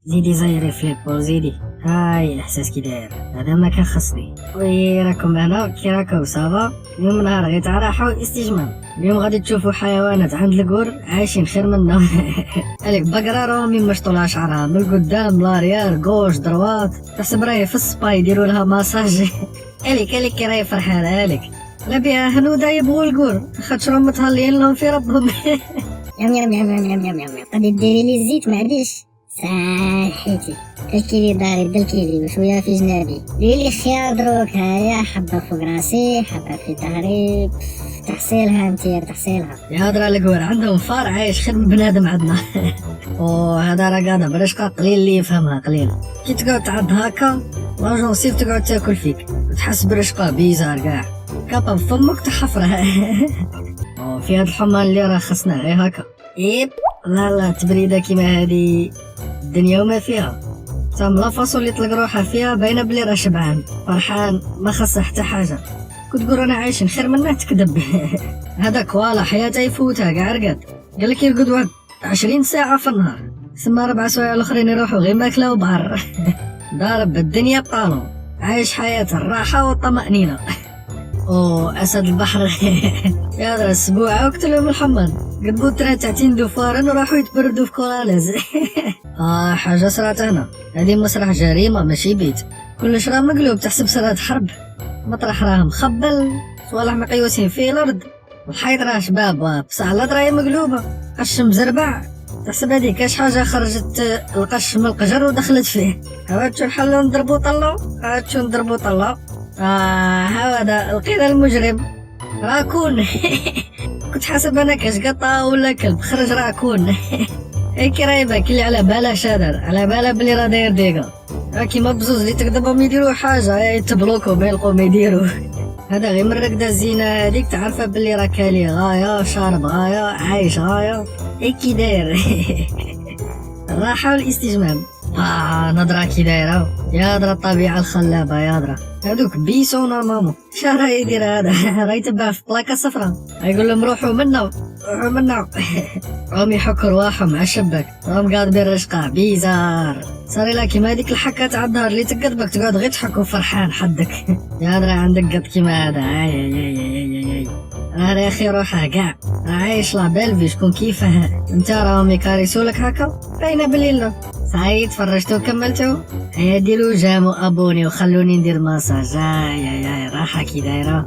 زيدي زيري في ليبول زيدي. هاي احساس كي داير هذا ما كان خصني. وي راكم هنا كي راكم صافا. اليوم نهار غير تاع راحه واستجمام. اليوم غادي تشوفوا حيوانات عند الكور عايشين خير منا. هذيك بقره راهم ما مشطولها شعرها من القدام لاريير غوش دروات، تحسب راهي في السبا يديروا لها ماساج. اليك كي راهي فرحانه اليك لا بها هنوده يبغوا الكور خاطر راهم متهليين لهم في ربهم. يم يم يم يم يم يم يم غادي ديري لي الزيت معليش صحيتي الكيلي داري بدا الكيلي وشويه في جنابي ديري لي خيار دروك. هيا حبه فوق راسي حبه في ظهري تحصيلها انتي تحصيلها. يا هضره الكور عندهم فار عايش خير من بنادم عندنا. وهذا راه قاعد برشقه قليل اللي يفهمها قليل. كي تقعد تعض هكا لاجونسيف تقعد تاكل فيك تحس برشقه بيزار كاع كابا فمك تحفره. في هاد الحمان اللي راه خصنا غير هكا. ايب لا تبريده كيما هادي الدنيا وما فيها. سام لا فاصو اللي طلق روحها فيها باينه بلي راه شبعان فرحان ما خاصه حتى حاجه. كنت تقول انا عايشين خير منه تكذب. هذاك والا حياته يفوتها كاع رقد قال لك يرقد واحد 20 ساعه في النهار ثم 4 سوايع الاخرين يروحوا غير ماكله وبحر. ضارب الدنيا بطالو عايش حياه الراحه والطمأنينه. اسد البحر. يا درا السبوعه وقتلهم الحمام قلبوا 30 دوفارن وراحوا يتبردوا في كولالاز. حاجه صرات هنا هذه مسرح جريمه ماشي بيت. كلش راه مقلوب تحسب سراد حرب. مطرح راه مخبل صوالح مقيوسين فيه الارض والحيط راه شباب بصح لا راهي مقلوبه. قش مزربع تحسب هذيك كاش حاجه خرجت القش من القجر ودخلت فيه. هاوتشو نحلو نضربو طلو هاوتشو نضربو طلو. هذا القيد المجرم راكون. كنت حاسب انا كاش قطه ولا كلب خرج راكون. هيك راهي باك اللي على بالها شادر على بالها بلي راه داير ديكا كيما بزوز اللي تقدبهم يديروا حاجه يتبلوكو ما يلقوا ما يديروا. هذا غير من الرقده الزينه هذيك تعرفها بلي راه كالي غايه شارب غايه عايش غايه هيك داير. الراحه والاستجمام. نظرة كي دايره يا درا الطبيعه الخلابه يا درا. هذوك بيسو نورمالمون شرا يدير هذا راه يتبع في بلاكه صفراء يقول لهم روحوا منا روحوا منا. راهم يحكوا رواحهم مع الشباك راهم قاعدين رشقه بيزار صاري لها كيما هذيك الحكه تاع الظهر اللي تقدبك تقعد غير تحكوا فرحان حدك. يا درا عندك قد كيما هذا اي راه يا اخي روحه كاع راه عايش لا بيلفي شكون كيفه. انت راهم يكاريسولك هكا باينه بلي لا. صحيح تفرجتوا وكملتوا. هيا ديروا جامو ابوني وخلوني ندير ماساج. راحه كي دايره.